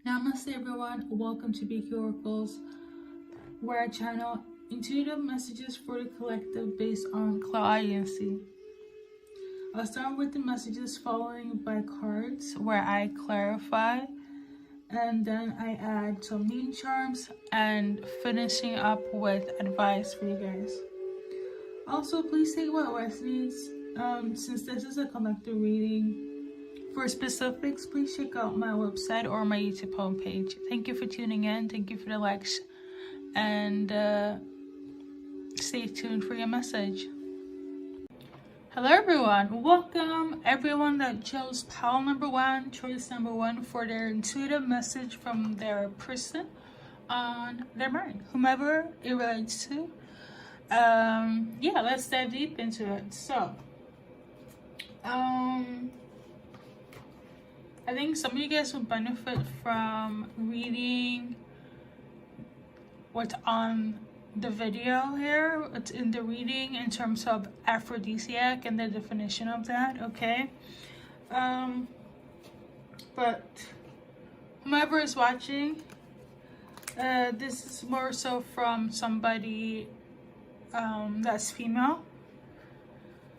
Namaste everyone, welcome to BKA Oracles, where I channel intuitive messages for the collective based on Clairaudience. I'll start with the messages following by cards where I clarify, and then I add some meaning charms and finishing up with advice for you guys. Also, please take what resonates, since this is a collective reading. For specifics, please check out my website or my YouTube homepage. Thank you for tuning in. Thank you for the likes. And stay tuned for your message. Hello everyone. Welcome everyone that chose pile number 1, choice number 1 for their intuitive message from their person on their mind. Whomever it relates to. Yeah, let's dive deep into it. So, I think some of you guys will benefit from reading what's on the video here. It's in the reading in terms of Afrodisiac and the definition of that, okay? But whomever is watching, this is more so from somebody that's female,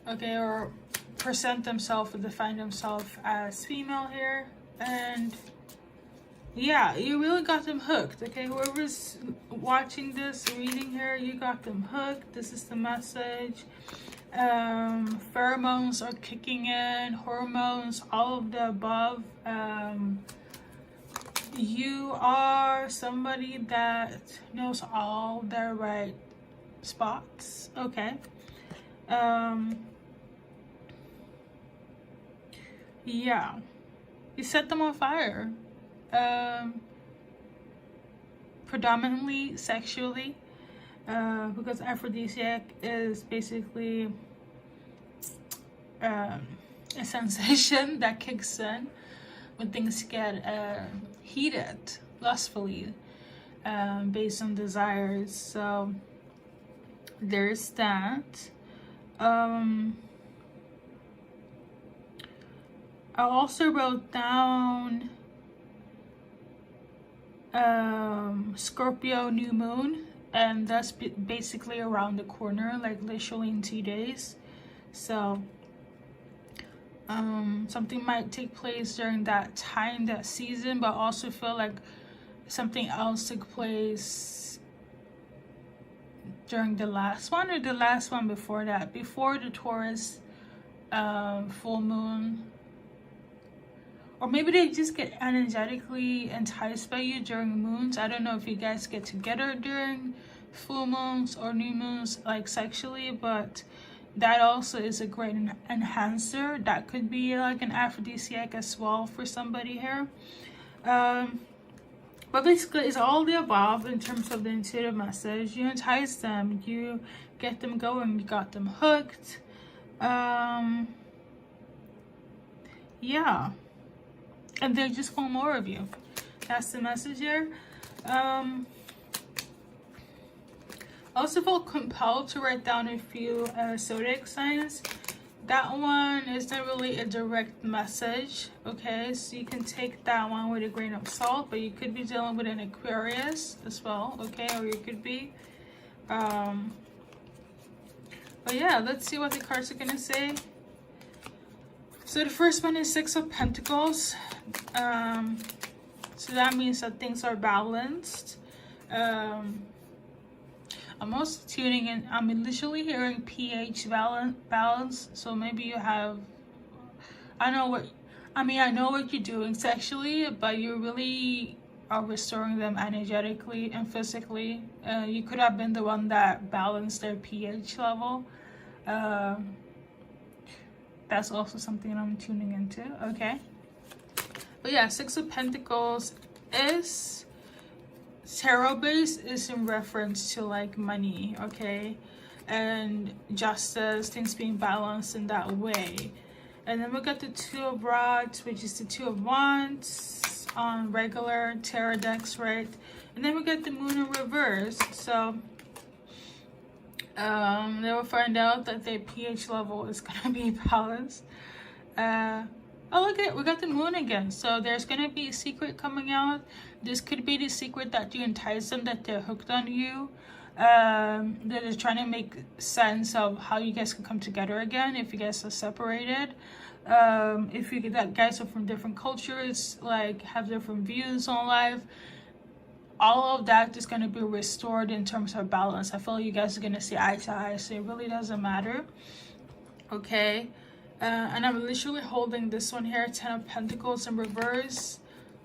okay, or present themselves or define themselves as female here. And yeah, you really got them hooked, okay? Whoever's watching this reading here, you got them hooked. This is the message. Pheromones are kicking in, hormones, all of the above. You are somebody that knows all their right spots, okay? Yeah, you set them on fire, predominantly sexually, because Afrodisiac is basically a sensation that kicks in when things get heated, lustfully, based on desires. So there's that. I also wrote down Scorpio new moon, and that's basically around the corner, like literally in 2 days. So something might take place during that time, that season, but also feel like something else took place during the last one, or the last one before that, before the Taurus full moon. Or maybe they just get energetically enticed by you during moons. I don't know if you guys get together during full moons or new moons, like sexually, but that also is a great enhancer. That could be like an aphrodisiac as well for somebody here. But basically, it's all the above in terms of the intuitive message. You entice them, you get them going, you got them hooked. Yeah. And they just want more of you. That's the message here. I also felt compelled to write down a few zodiac signs. That one is not really a direct message, okay? So you can take that one with a grain of salt, but you could be dealing with an Aquarius as well, okay? Or you could be. But yeah, let's see what the cards are gonna say. So the first one is 6 of Pentacles. So that means that things are balanced. I'm also tuning in. I'm literally hearing pH balance. So maybe you have, I know what you're doing sexually, but you really are restoring them energetically and physically. You could have been the one that balanced their pH level. That's also something I'm tuning into, okay? But yeah, 6 of Pentacles is tarot base, is in reference to like money, okay? And justice, things being balanced in that way. And then we got the 2 of Rods, which is the 2 of Wands on regular tarot decks, right? And then we got the Moon in reverse. So they will find out that their pH level is gonna be balanced. Oh, look at, we got the moon again. So there's gonna be a secret coming out. This could be the secret that you entice them, that they're hooked on you. That is trying to make sense of how you guys can come together again if you guys are separated. If you that guys are from different cultures, like have different views on life, all of that is going to be restored in terms of balance. I feel like you guys are going to see eye to eye, so it really doesn't matter. Okay. And I'm literally holding this one here, 10 of Pentacles in reverse.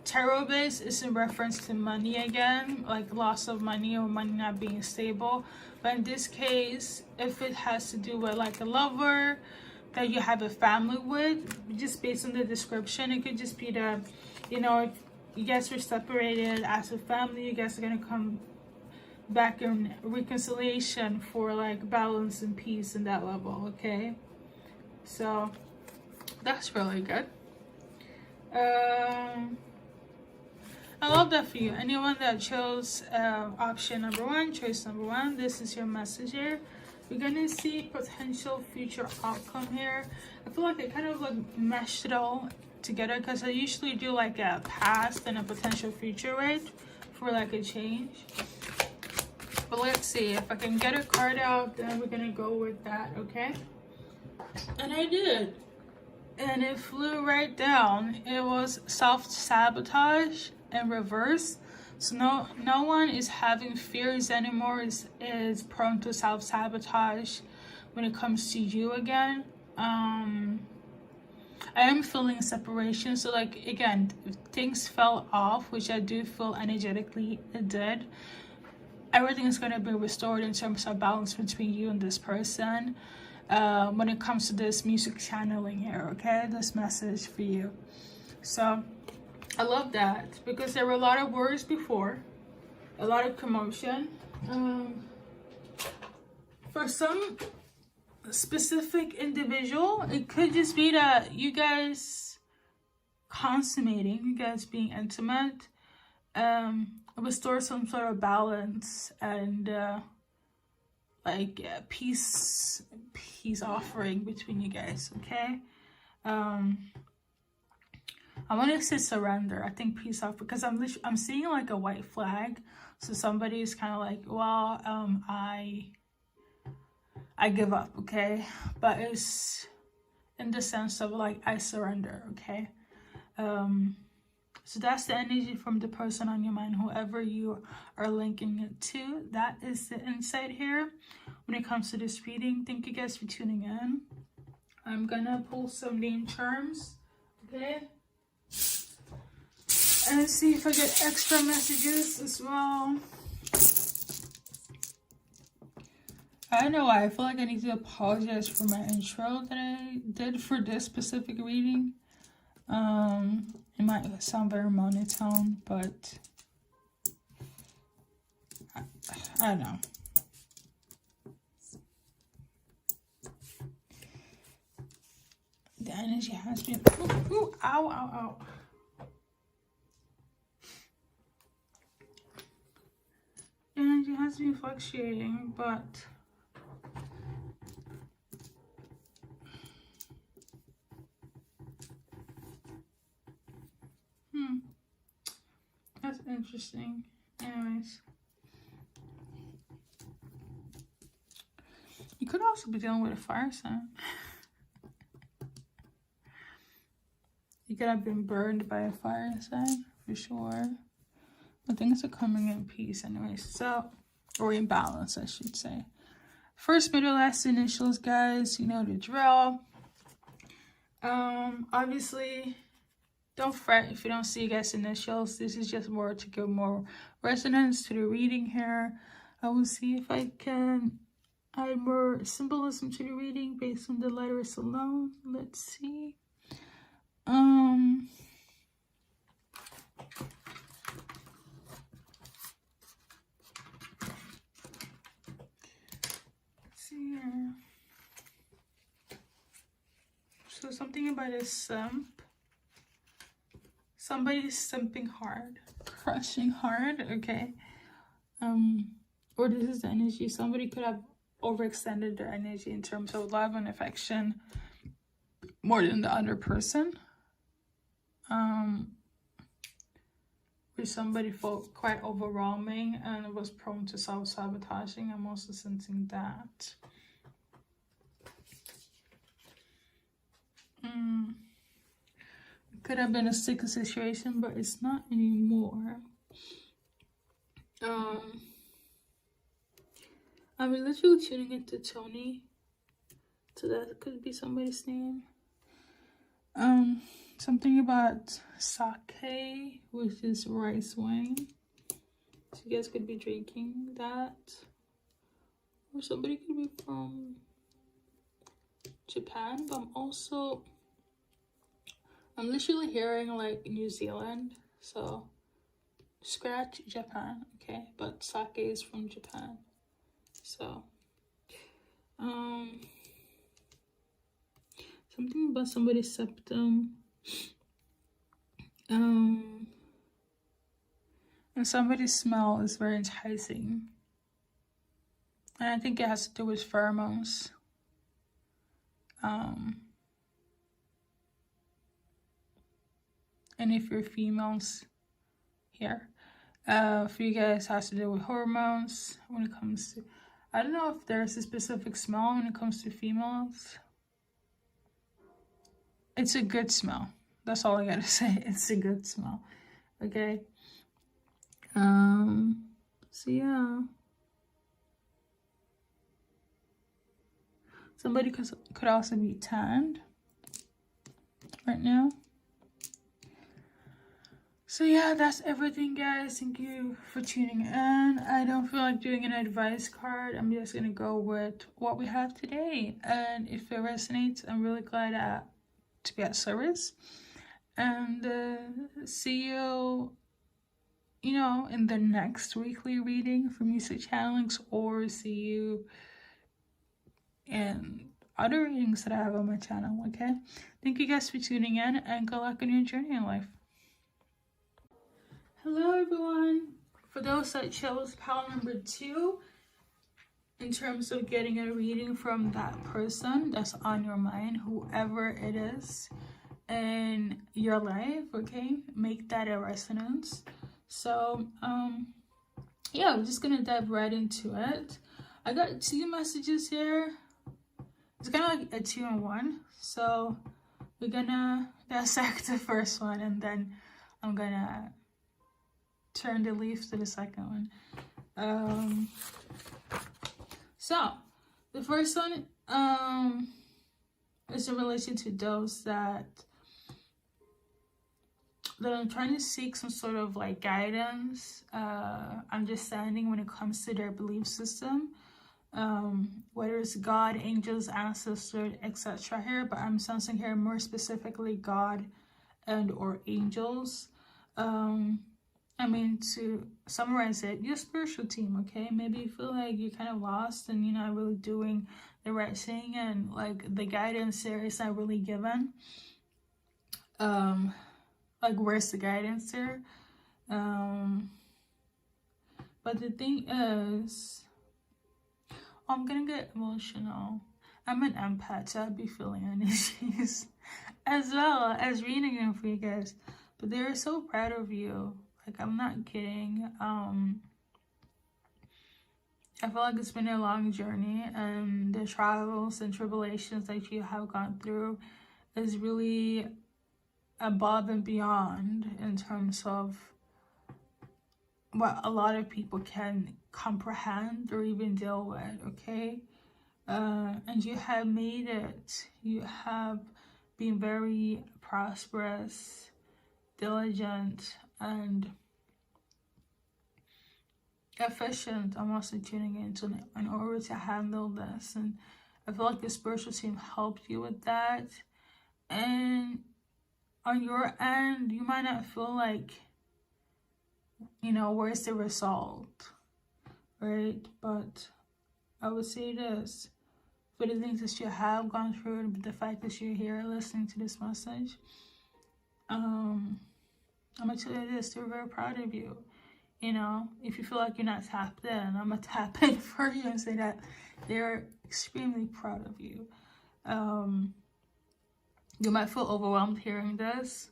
Tarot base is in reference to money again, like loss of money or money not being stable. But in this case, if it has to do with like a lover that you have a family with, just based on the description, it could just be that, you know, if you guys were separated as a family, you guys are going to come back in reconciliation for like balance and peace in that level, okay? So that's really good. I love that for you. Anyone that chose option number 1, choice number 1, this is your message here. We're gonna see potential future outcome here. I feel like I kind of like meshed it all together because I usually do like a past and a potential future, right, for like a change. But let's see if I can get a card out, then we're gonna go with that, okay? And I did, and it flew right down. It was self-sabotage in reverse. So no one is having fears anymore, is prone to self-sabotage when it comes to you again. I am feeling separation, so like again, if things fell off, which I do feel energetically it did, everything is going to be restored in terms of balance between you and this person. When it comes to this music channeling here, okay, this message for you. So I love that because there were a lot of worries before, a lot of commotion. For some specific individual, it could just be that you guys consummating, you guys being intimate, restore some sort of balance and peace offering between you guys, okay? I want to say surrender. I think peace off, because I'm seeing like a white flag. So somebody is kind of like, well, I give up, okay? But it's in the sense of like, I surrender, okay? So that's the energy from the person on your mind, whoever you are linking it to. That is the insight here when it comes to this reading. Thank you guys for tuning in. I'm gonna pull some name charms, okay? And see if I get extra messages as well. I don't know why. I feel like I need to apologize for my intro that I did for this specific reading. It might sound very monotone, but I don't know. The energy has been... Ooh, ow, ow, ow. Energy has been fluctuating, but... That's interesting. Anyways. You could also be dealing with a fire sign. You could have been burned by a fire sign, for sure. But things are coming in peace anyways. So, or in balance, I should say. First, middle, last initials, guys. You know the drill. Obviously... Don't fret if you don't see you guys' initials. This is just more to give more resonance to the reading here. I will see if I can add more symbolism to the reading based on the letters alone. Let's see. Let's see here. So something about a simp. Somebody's simping hard, crushing hard, okay? Or this is the energy. Somebody could have overextended their energy in terms of love and affection more than the other person. which somebody felt quite overwhelming and was prone to self-sabotaging. I'm also sensing that. It could have been a sticky situation, but it's not anymore. I'm literally tuning into Tony, so that could be somebody's name. Something about sake, which is rice wine. So you guys could be drinking that. Or somebody could be from Japan, but I'm literally hearing like New Zealand. So scratch Japan, okay? But sake is from Japan. So something about somebody's septum. And somebody's smell is very enticing. And I think it has to do with pheromones. And if you're females here, for you guys, it has to do with hormones when it comes to, I don't know if there's a specific smell when it comes to females. It's a good smell. That's all I gotta say. It's a good smell. Okay. So yeah. Somebody could also be tanned right now. So yeah, that's everything, guys. Thank you for tuning in. I don't feel like doing an advice card. I'm just gonna go with what we have today. And if it resonates, I'm really glad to be at service. And see you, in the next weekly reading for music channelings, or see you in other readings that I have on my channel, okay? Thank you guys for tuning in, and good luck on your journey in life. Hello, everyone. For those that chose pile number 2, in terms of getting a reading from that person that's on your mind, whoever it is in your life, okay? Make that a resonance. So, yeah, I'm just gonna dive right into it. I got 2 messages here. It's kind of like a 2-in-1. So we're gonna dissect the first one, and then I'm gonna turn the leaf to the second one. So the first one is in relation to those that I'm trying to seek some sort of like guidance, understanding when it comes to their belief system, whether it's God, angels, ancestors, etc. here, but I'm sensing here more specifically God and or angels. I mean, to summarize it, your spiritual team, okay? Maybe you feel like you're kind of lost and you're not really doing the right thing, and like the guidance there is not really given. Like, where's the guidance there? But the thing is, I'm gonna get emotional. I'm an empath, so I'll be feeling energies as well as reading them for you guys. But they're so proud of you. Like, I'm not kidding. I feel like it's been a long journey, and the trials and tribulations that you have gone through is really above and beyond in terms of what a lot of people can comprehend or even deal with, okay? And you have made it. You have been very prosperous, diligent, and efficient. I'm also tuning into in order to handle this, and I feel like the spiritual team helped you with that. And on your end, you might not feel like, where's the result, right? But I would say this, for the things that you have gone through, and the fact that you're here listening to this message, I'm gonna tell you this, they're very proud of you. If you feel like you're not tapped in, I'm gonna tap in for you and say that they're extremely proud of you. You might feel overwhelmed hearing this,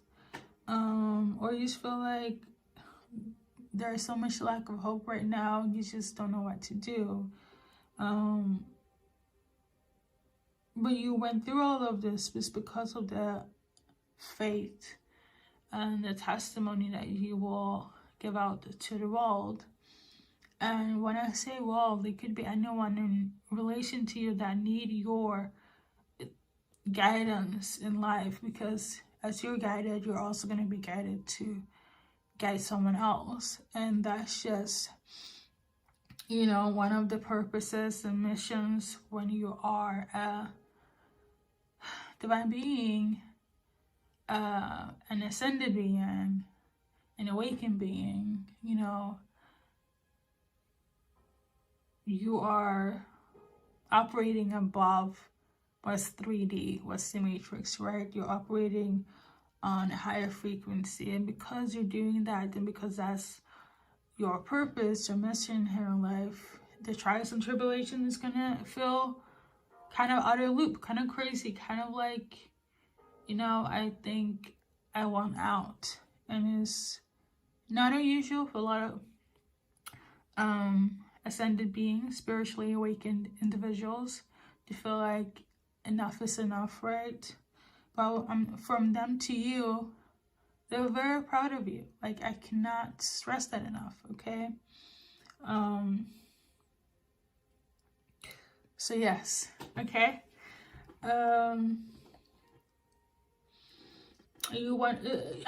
or you just feel like there's so much lack of hope right now, you just don't know what to do. But you went through all of this just because of the faith and the testimony that you will give out to the world. And when I say world, it could be anyone in relation to you that need your guidance in life, because as you're guided, you're also going to be guided to guide someone else. And that's just, you know, one of the purposes and missions when you are a divine being, an ascended being, an awakened being. You know, you are operating above what's 3D, what's the matrix, right? You're operating on a higher frequency, and because you're doing that, and because that's your purpose, your mission here in life, the trials and tribulations is gonna feel kind of out of loop, kind of crazy, kind of like, you know, I think I want out. And it's not unusual for a lot of ascended beings, spiritually awakened individuals, to feel like enough is enough, right? But from them to you, they're very proud of you. Like, I cannot stress that enough, okay? So yes, okay. You want,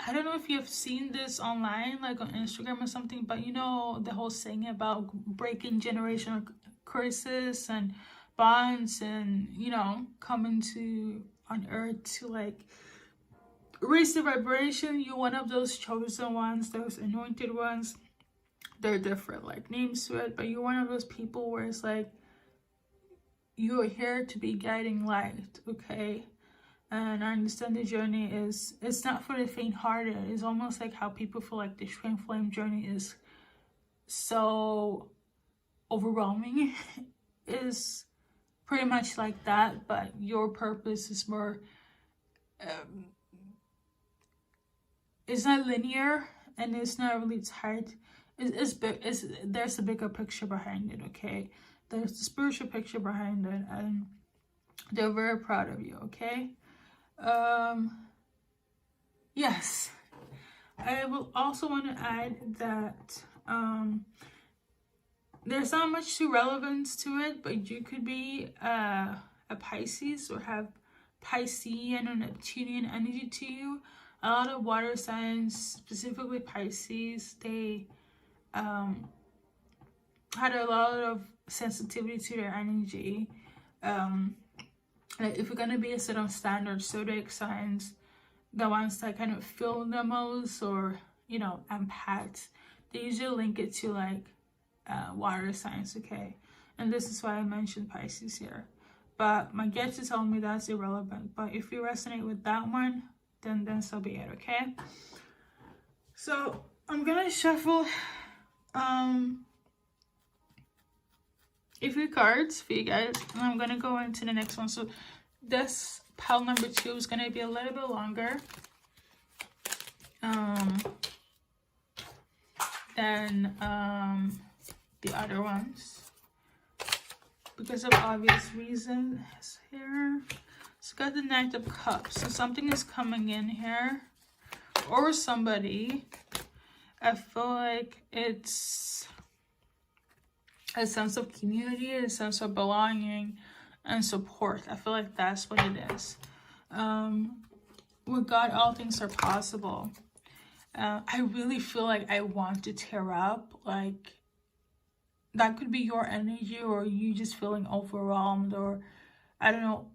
I don't know if you've seen this online, like on Instagram or something, but you know the whole saying about breaking generational curses and bonds, and you know, coming to on earth to like raise the vibration. You're one of those chosen ones, those anointed ones. They're different like names to it, but you're one of those people where it's like you're here to be guiding light, okay? And I understand the journey it's not for the faint-hearted. It's almost like how people feel like the twin flame journey is so overwhelming. Is pretty much like that, but your purpose is more it's not linear, and it's not really tied. It's big. There's a bigger picture behind it, okay? There's the spiritual picture behind it, and they're very proud of you, okay? Yes, I will also want to add that there's not much to relevance to it, but you could be a Pisces or have Piscean or Neptunian energy to you. A lot of water signs, specifically Pisces, they had a lot of sensitivity to their energy. Like if you're gonna be a set of standard zodiac signs, the ones that kind of feel the most, or you know, empaths, they usually link it to like water signs, okay? And this is why I mentioned Pisces here. But my guess is telling me that's irrelevant. But if you resonate with that one, then so be it, okay? So I'm gonna shuffle a few cards for you guys, and I'm gonna go into the next one. So this pile number 2 is gonna be a little bit longer than the other ones, because of obvious reasons here. So got the Knight of Cups. So something is coming in here, or somebody. I feel like it's a sense of community, a sense of belonging and support. I feel like that's what it is. With God, all things are possible. I really feel like I want to tear up. Like, that could be your energy, or you just feeling overwhelmed, or I don't know.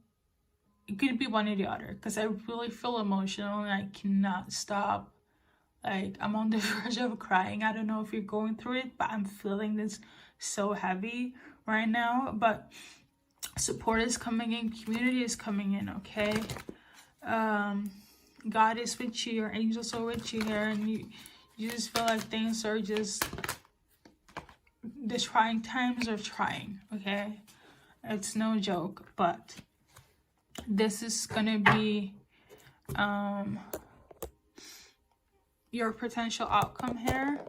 It could be one or the other, because I really feel emotional and I cannot stop. Like, I'm on the verge of crying. I don't know if you're going through it, but I'm feeling this so heavy right now. But support is coming in, community is coming in, okay? God is with you, your angels are with you here, and you just feel like things are just, the trying times are trying, okay? It's no joke, but this is gonna be your potential outcome here.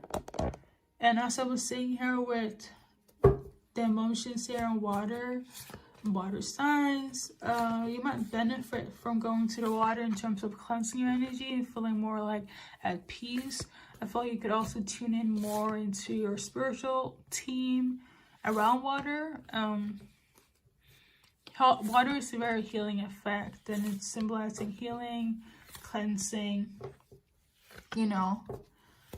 And as I was saying here with the emotions here on water signs, you might benefit from going to the water in terms of cleansing your energy and feeling more like at peace. I feel like you could also tune in more into your spiritual team around water. Water is a very healing effect, and it's symbolizing healing, cleansing, you know,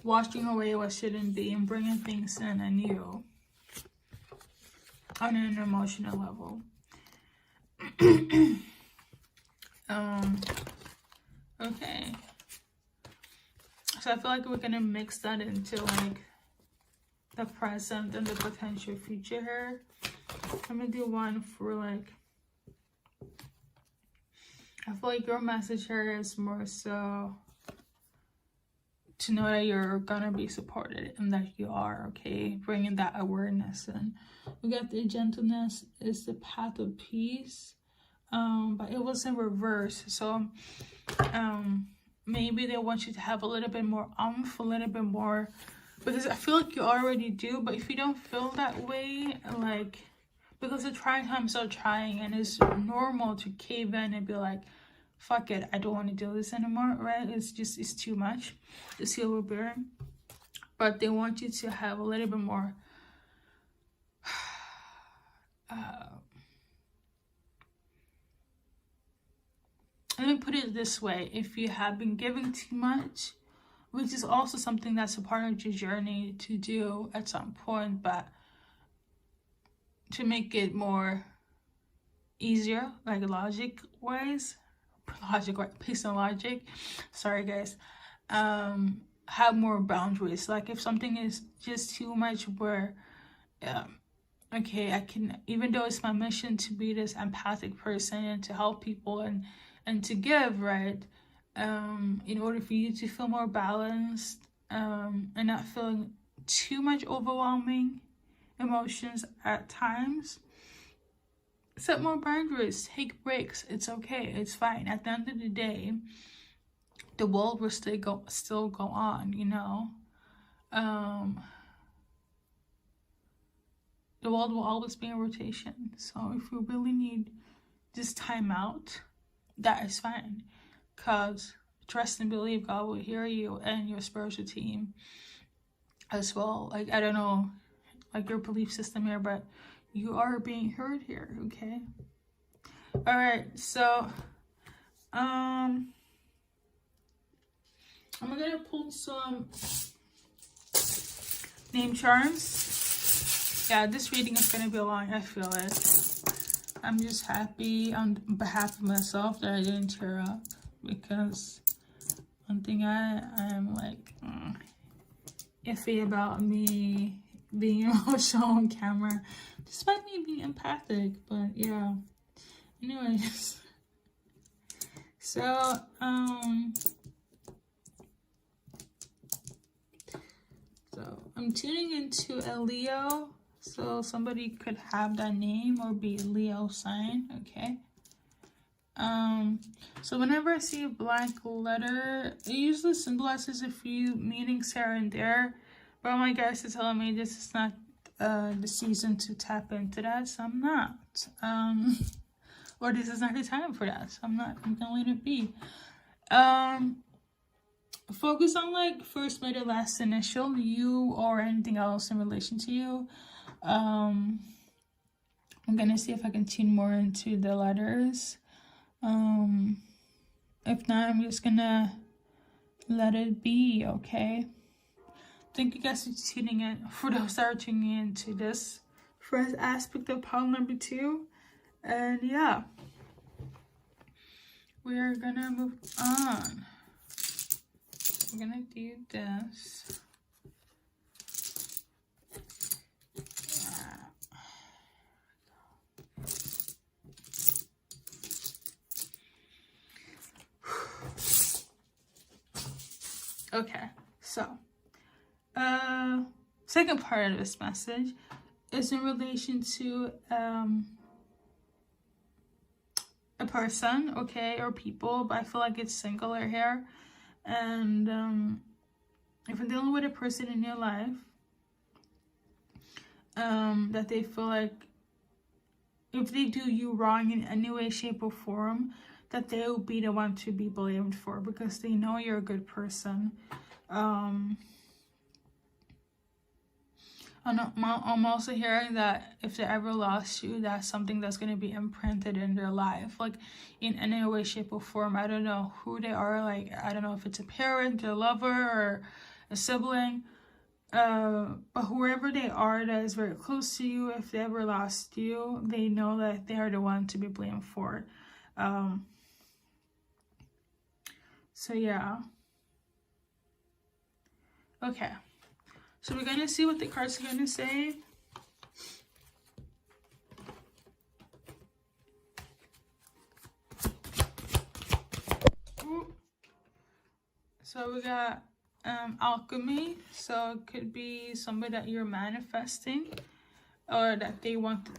washing away what shouldn't be and bringing things in anew on an emotional level. Okay. So I feel like we're gonna mix that into like the present and the potential future here. I'm gonna do one for like, I feel like your message here is more so to know that you're gonna be supported and that you are, okay? Bringing that awareness in. We got the gentleness is the path of peace, but it was in reverse. So maybe they want you to have a little bit more a little bit more, because I feel like you already do, but if you don't feel that way, like, because the trying times are trying, and it's normal to cave in and be like, fuck it, I don't want to do this anymore, right? It's too much. It's overbearing. But they want you to have a little bit more let me put it this way. If you have been giving too much, which is also something that's a part of your journey to do at some point, but to make it more easier, like logic wise, peace and logic, sorry guys, have more boundaries. Like if something is just too much, where okay, I can, even though it's my mission to be this empathic person and to help people and to give, right, in order for you to feel more balanced, and not feeling too much overwhelming emotions at times, set more boundaries, take breaks. It's okay, it's fine. At the end of the day, the world will still go on, you know. The world will always be in rotation. So if you really need this time out, that is fine. Because trust and believe God will hear you and your spiritual team as well. Like, I don't know, like your belief system here, but you are being heard here, okay? All right, so I'm gonna pull some name charms. Yeah, this reading is gonna be long, I feel it. I'm just happy on behalf of myself that I didn't tear up, because one thing I'm like iffy about me being emotional on camera, despite me being empathic, but yeah. Anyways, so I'm tuning into a Leo, so somebody could have that name or be a Leo sign, okay? So whenever I see a black letter, it usually symbolizes a few meanings here and there, but my guys are telling me this is not the season to tap into that, so I'm not. Or this is not the time for that, so I'm gonna let it be. Focus on like first letter, last initial, you or anything else in relation to you. I'm gonna see if I can tune more into the letters. If not, I'm just gonna let it be, okay? Thank you guys for tuning in. For those that are tuning into this first aspect of pile number 2. And yeah, we're gonna move on. I'm gonna do this. Okay, so second part of this message is in relation to a person, okay, or people, but I feel like it's singular here. And if you're dealing with a person in your life, that they feel like if they do you wrong in any way, shape, or form, that they will be the one to be blamed for, because they know you're a good person. I'm also hearing that if they ever lost you, that's something that's going to be imprinted in their life, like in any way, shape, or form. I don't know who they are. Like, I don't know if it's a parent, a lover, or a sibling. But whoever they are that is very close to you, if they ever lost you, they know that they are the one to be blamed for. So yeah. Okay. So we're going to see what the cards are going to say. Ooh. So we got alchemy. So it could be somebody that you're manifesting, or that they want to,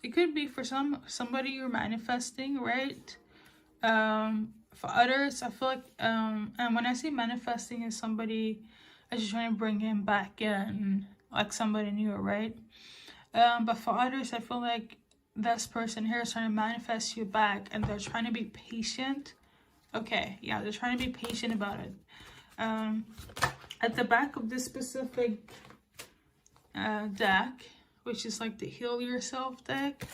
it could be for somebody you're manifesting, right? For others, I feel like and when I say manifesting, is somebody I just trying to bring him back in, like somebody new, right? But for others, I feel like this person here is trying to manifest you back, and they're trying to be patient. Okay, yeah, they're trying to be patient about it. At the back of this specific deck, which is like the Heal Yourself deck,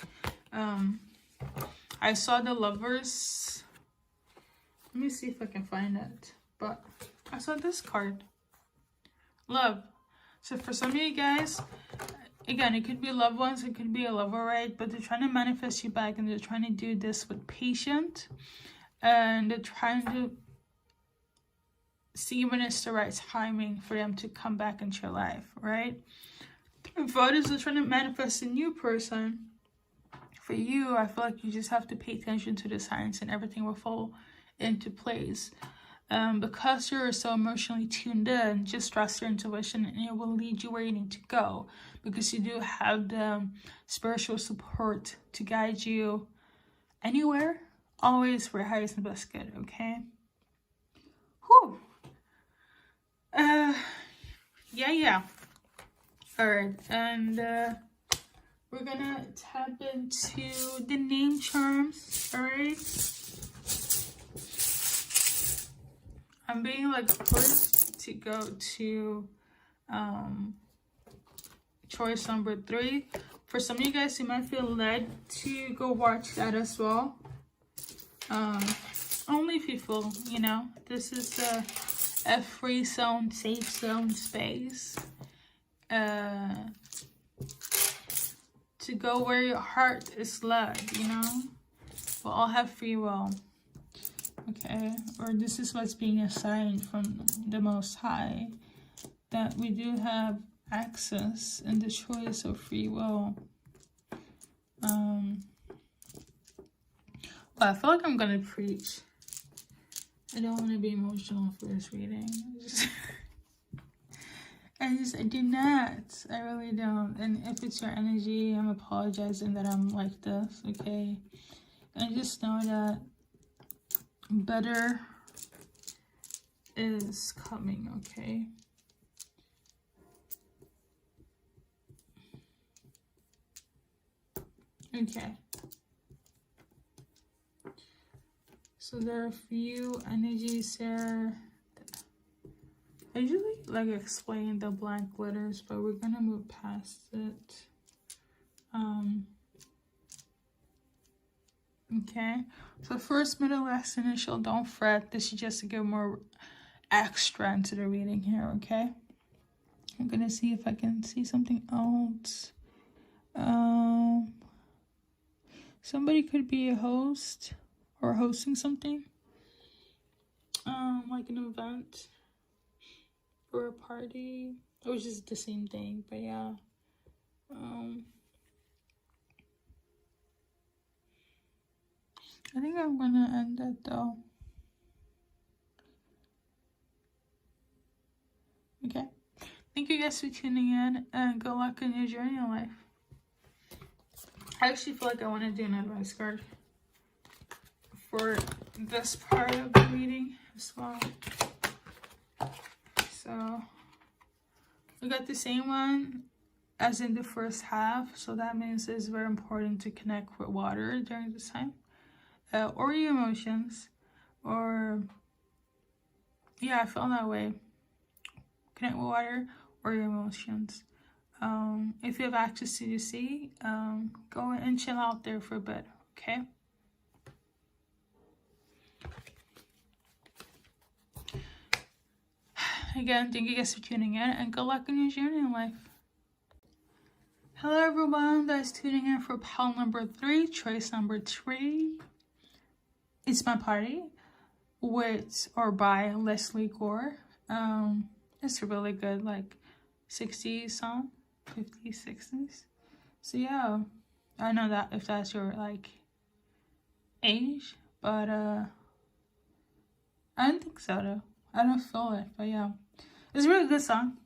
I saw the Lovers. Let me see if I can find it. But I saw this card. Love. So for some of you guys, again, it could be loved ones, it could be a lover, right? But they're trying to manifest you back, and they're trying to do this with patience, and they're trying to see when it's the right timing for them to come back into your life, right? If others are trying to manifest a new person, for you, I feel like you just have to pay attention to the signs, and everything will fall into place. Because you're so emotionally tuned in, just trust your intuition, and it will lead you where you need to go, because you do have the spiritual support to guide you anywhere, always for your highest and best good. Okay. Whew. Yeah. All right, and we're gonna tap into the name charms. All right. I'm being like forced to go to choice number 3. For some of you guys, you might feel led to go watch that as well. Only if you feel, you know, this is a free zone, safe zone space. To go where your heart is led, you know. We'll all have free will. Okay, or this is what's being assigned from the Most High, that we do have access and the choice of free will. Well, I feel like I'm gonna preach. I don't want to be emotional for this reading. I do not. I really don't. And if it's your energy, I'm apologizing that I'm like this, okay? And just know that better is coming, okay? Okay. So there are a few energies here. I usually like explain the blank letters, but we're gonna move past it. Okay, so first, middle, last, initial, don't fret. This is just to give more extra into the reading here, okay? I'm gonna see if I can see something else. Somebody could be a host or hosting something, like an event or a party, which is the same thing, but yeah. I think I'm gonna end it though. Okay. Thank you guys for tuning in, and good luck in your journey in life. I actually feel like I want to do an advice card for this part of the reading as well. We got the same one as in the first half, so that means it's very important to connect with water during this time, or your emotions, or yeah, I feel that way. Connect with water or your emotions. If you have access to the sea, go and chill out there for a bit, okay? Again, thank you guys for tuning in, and good luck on your journey in life. Hello everyone that's tuning in for pile number 3, choice number 3. It's My Party with or by Leslie Gore. It's a really good like 60s song, 50s, 60s. So yeah, I know that if that's your like age, but I don't think so though. I don't feel it, but yeah, it's a really good song.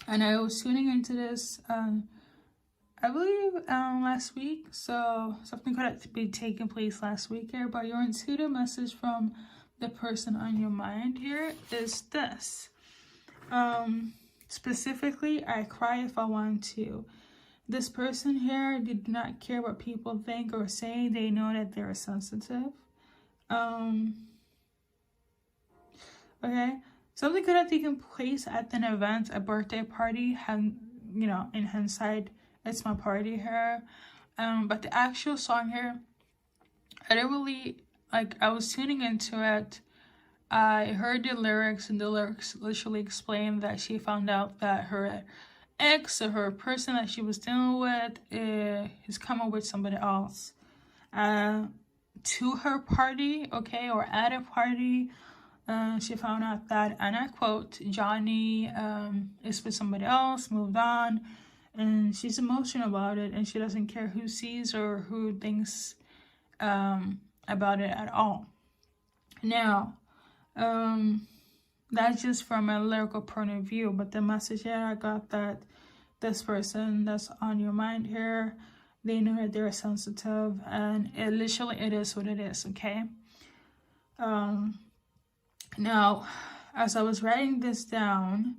And I was tuning into this I believe last week, so something could have been taking place last week here, but your intuitive message from the person on your mind here is this. Specifically, I cry if I want to. This person here did not care what people think or say. They know that they're sensitive. Okay, something could have taken place at an event, a birthday party, and you know, in hindsight, it's my party here. But the actual song here, I didn't really like. I was tuning into it. I heard the lyrics, and the lyrics literally explained that she found out that her ex or her person that she was dealing with is coming with somebody else to her party, okay, or at a party. She found out that, and I quote, Johnny is with somebody else, moved on, and she's emotional about it, and she doesn't care who sees or who thinks about it at all. Now, that's just from a lyrical point of view, but the message here, I got that this person that's on your mind here, they know that they're sensitive, and it literally, it is what it is, okay? Now, as I was writing this down,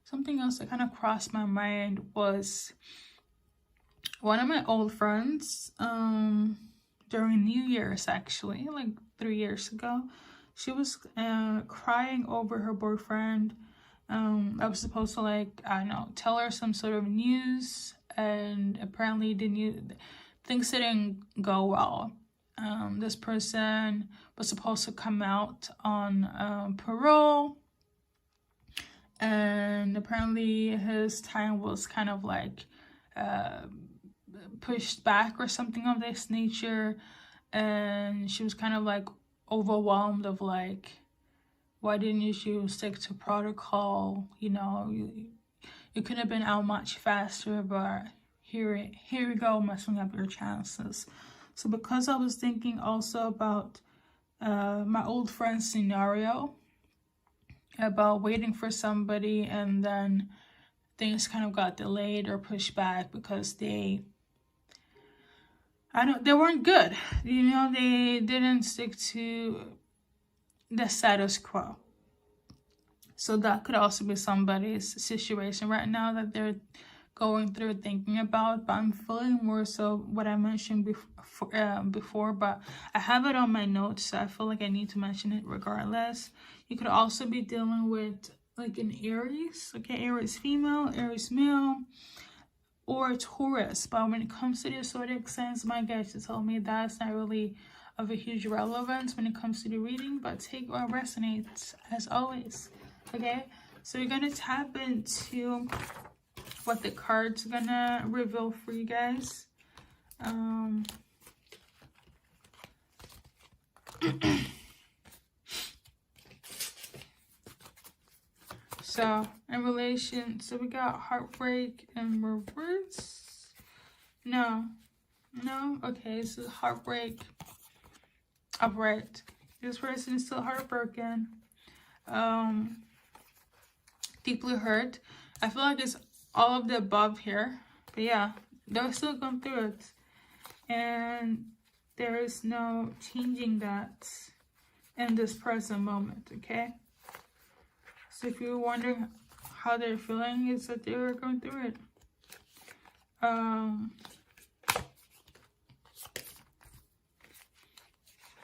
something else that kind of crossed my mind was one of my old friends, during New Year's, actually, like 3 years ago, she was crying over her boyfriend. I was supposed to, like, I don't know, tell her some sort of news, and apparently things didn't go well. This person was supposed to come out on parole, and apparently his time was kind of like pushed back or something of this nature, and she was kind of like overwhelmed of like, why didn't you stick to protocol? You know, you could have been out much faster, but here we go, messing up your chances. So because I was thinking also about my old friend's scenario about waiting for somebody, and then things kind of got delayed or pushed back because they weren't good. You know, they didn't stick to the status quo. So that could also be somebody's situation right now that they're going through, thinking about, but I'm feeling more so what I mentioned before, but I have it on my notes, so I feel like I need to mention it regardless. You could also be dealing with like an Aries, okay, Aries female, Aries male, or Taurus, but when it comes to the zodiac signs, my guys just told me that's not really of a huge relevance when it comes to the reading, but take what resonates as always, okay? So you're gonna tap into what the card's gonna reveal for you guys. So in relation, so we got heartbreak in reverse. No, okay, so heartbreak upright. This person is still heartbroken, deeply hurt. I feel like it's all of the above here, but yeah, they're still going through it, and there is no changing that in this present moment, okay? So if you're wondering how they're feeling, it's that they were going through it.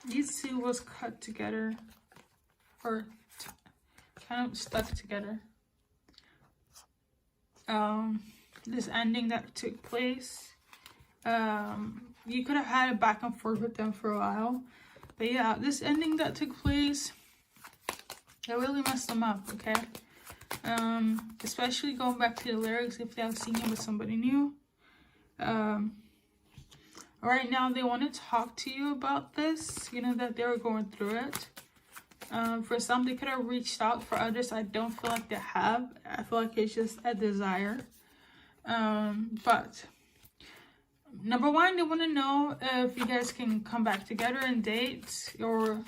These two was cut together, or kind of stuck together. This ending that took place, you could have had a back and forth with them for a while, but yeah, this ending that took place, it really messed them up, okay? Especially going back to the lyrics, if they have seen you with somebody new. Right now they want to talk to you about this, you know, that they were going through it. For some, they could have reached out. For others, I don't feel like they have. I feel like it's just a desire. But number one, they want to know if you guys can come back together and date, or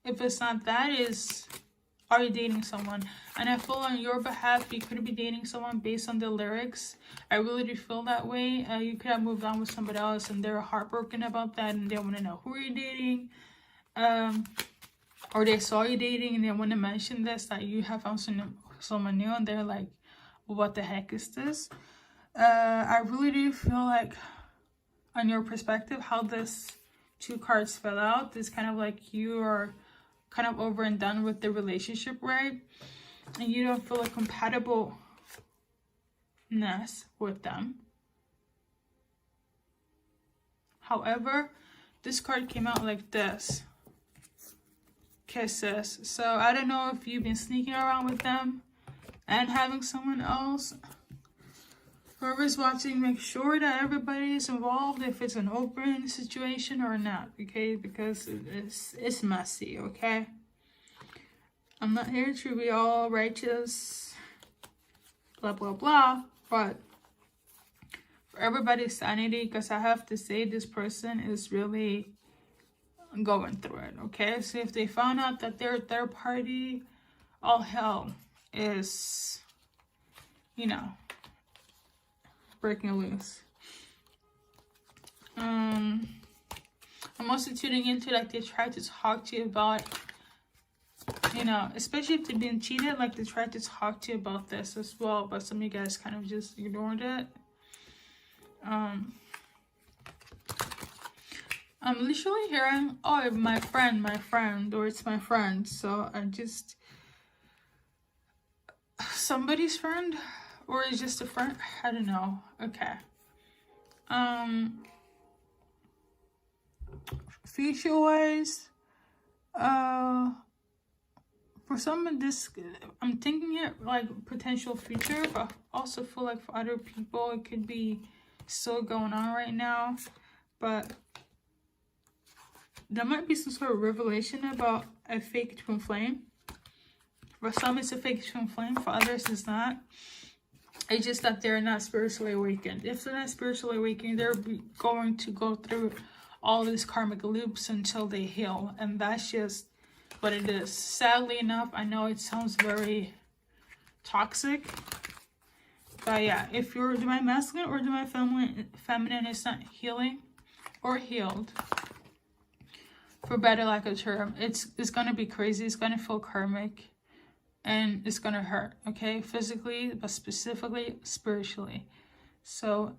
if it's not that, are you dating someone? And I feel on your behalf, you could be dating someone based on the lyrics. I really do feel that way. You could have moved on with somebody else and they're heartbroken about that, and they want to know who you're dating. Or they saw you dating and they want to mention this, that you have found someone new, and they're like, what the heck is this? I really do feel like, on your perspective, how this two cards fell out is kind of like you are kind of over and done with the relationship, right? And you don't feel a compatibleness with them. However, this card came out like this. Kisses. So I don't know if you've been sneaking around with them and having someone else. Whoever's watching, make sure that everybody is involved, if it's an open situation or not, okay? Because it's messy, okay? I'm not here to be all righteous, blah, blah, blah, but for everybody's sanity, because I have to say this person is really going through it, okay? So if they found out that they're a third party, all hell is, you know, breaking loose. I'm also tuning into, like, they tried to talk to you about, you know, especially if they've been cheated, like they tried to talk to you about this as well, but some of you guys kind of just ignored it. I'm literally hearing, oh, my friend, or it's my friend. So I just, somebody's friend, or is just a friend? I don't know. Okay. Future wise, for some of this, I'm thinking it like potential future, but also feel like for other people, it could be still going on right now. But there might be some sort of revelation about a fake twin flame. For some, it's a fake twin flame. For others, it's not. It's just that they're not spiritually awakened. If they're not spiritually awakened, they're going to go through all these karmic loops until they heal. And that's just what it is. Sadly enough, I know it sounds very toxic. But yeah, if your divine masculine or divine feminine is not healing or healed, for better lack of term, it's gonna be crazy. It's gonna feel karmic, and it's gonna hurt, okay? Physically, but specifically spiritually. So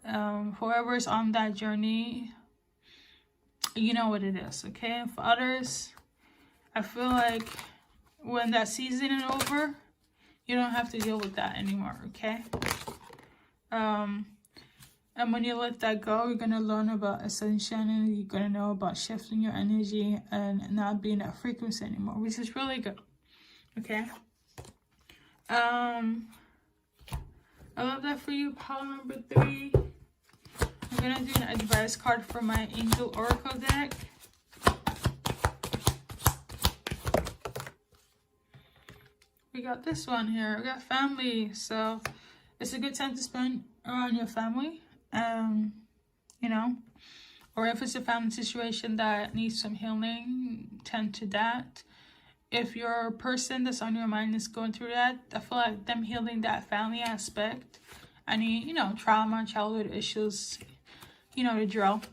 whoever's on that journey, you know what it is, okay? And for others, I feel like when that season is over, you don't have to deal with that anymore, okay? And when you let that go, you're going to learn about ascension, and you're going to know about shifting your energy and not being at frequency anymore, which is really good. Okay. I love that for you. Pile number 3. I'm going to do an advice card for my Angel Oracle deck. We got this one here. We got family. So it's a good time to spend around your family. You know, or if it's a family situation that needs some healing, tend to that. If your person that's on your mind is going through that, I feel like them healing that family aspect, any, you know, trauma, childhood issues, you know, the drill.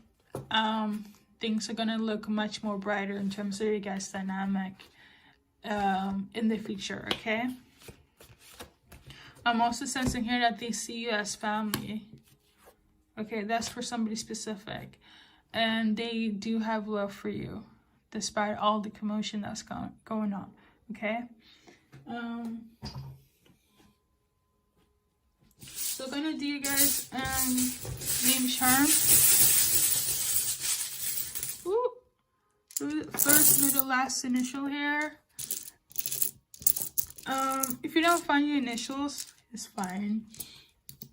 Things are gonna look much more brighter in terms of your guys' dynamic in the future, okay? I'm also sensing here that they see you as family. Okay, that's for somebody specific. And they do have love for you, despite all the commotion that's going on. Okay? So I'm gonna do you guys name charm. Ooh. First, middle, last initial here. If you don't find your initials, it's fine.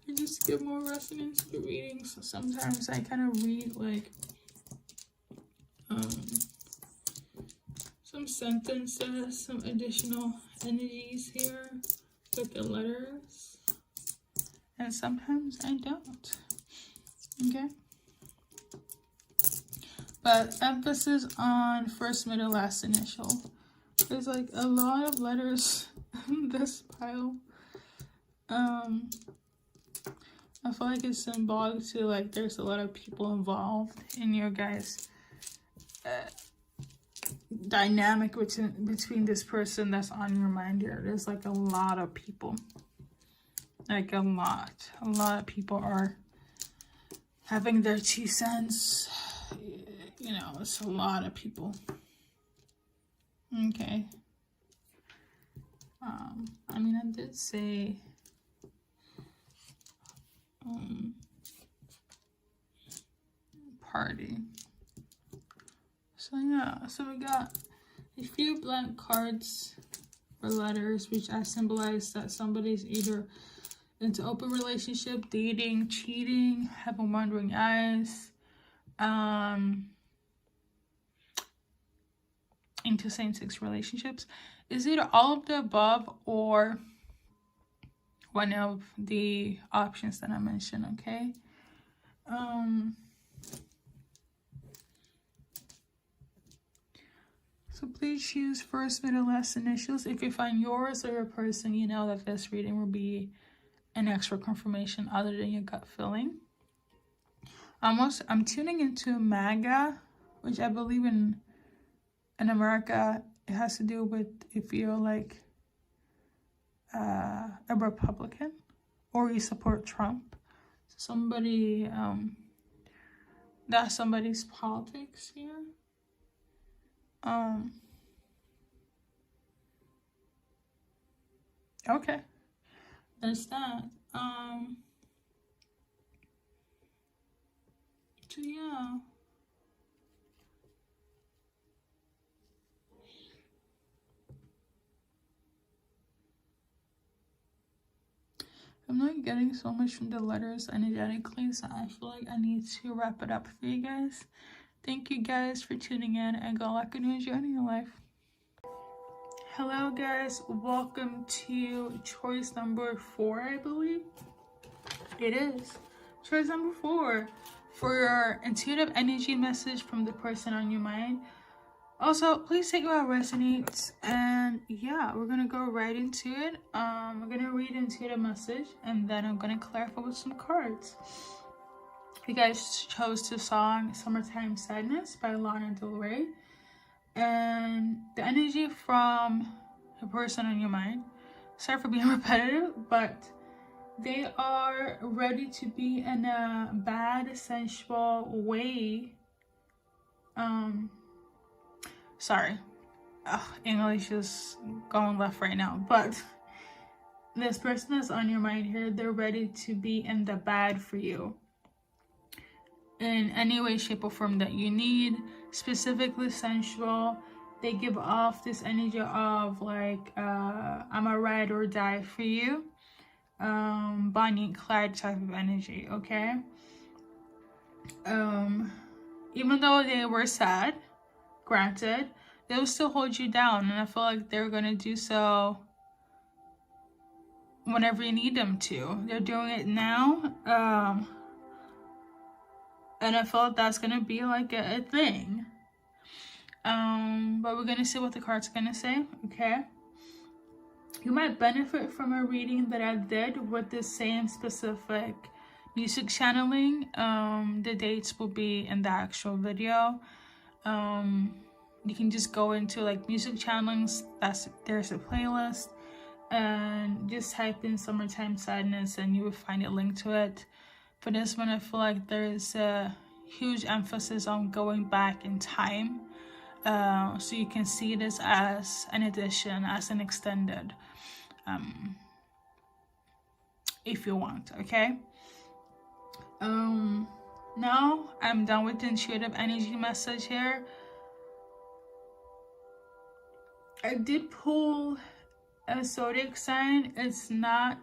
I just give more resonance to readings. So sometimes I kind of read like some sentences, some additional energies here with the letters, and sometimes I don't. Okay, but emphasis on first, middle, last initial. There's like a lot of letters in this pile. I feel like it's symbolic to like there's a lot of people involved in your guys' dynamic between this person that's on your mind here. There's like a lot of people, like a lot of people are having their 2 cents. You know, it's a lot of people. Okay. I mean, I did say party. So yeah, so we got a few blank cards for letters, which I symbolize that somebody's either into open relationship, dating, cheating, having wandering eyes, into same-sex relationships. Is either all of the above or one of the options that I mentioned, okay? So please choose first, middle, last initials. If you find yours or your person, you know that this reading will be an extra confirmation other than your gut feeling. I'm tuning into MAGA, which I believe in America, it has to do with if you're like a Republican or you support Trump. Somebody, that's somebody's politics here. Okay, there's that. So yeah. I'm not getting so much from the letters energetically, so I feel like I need to wrap it up for you guys. Thank you guys for tuning in, and good luck and enjoy your life. Hello guys, welcome to choice number 4, I believe. It is. Choice number 4 for your intuitive energy message from the person on your mind. Also, please take what resonates, and yeah, we're gonna go right into it. We're gonna read into the message, and then I'm gonna clarify with some cards. You guys chose the song "Summertime Sadness" by Lana Del Rey, and the energy from the person on your mind. Sorry for being repetitive, but they are ready to be in a bad, sensual way. Sorry, English is going left right now, but this person that's on your mind here, they're ready to be in the bad for you in any way, shape, or form that you need, specifically sensual. They give off this energy of like, I'm a ride or die for you, Bonnie and Clyde type of energy, okay? Even though they were sad, granted, they will still hold you down, and I feel like they're gonna do so whenever you need them to. They're doing it now, and I feel like that's gonna be like a thing. But we're gonna see what the cards are gonna say, okay? You might benefit from a reading that I did with the same specific music channeling. The dates will be in the actual video. You can just go into like music channelings, there's a playlist, and just type in summertime sadness and you will find a link to it. For this one, I feel like there is a huge emphasis on going back in time, so you can see this as an addition, as an extended, if you want. Okay, now I'm done with the intuitive energy message here. I did pull a zodiac sign. It's not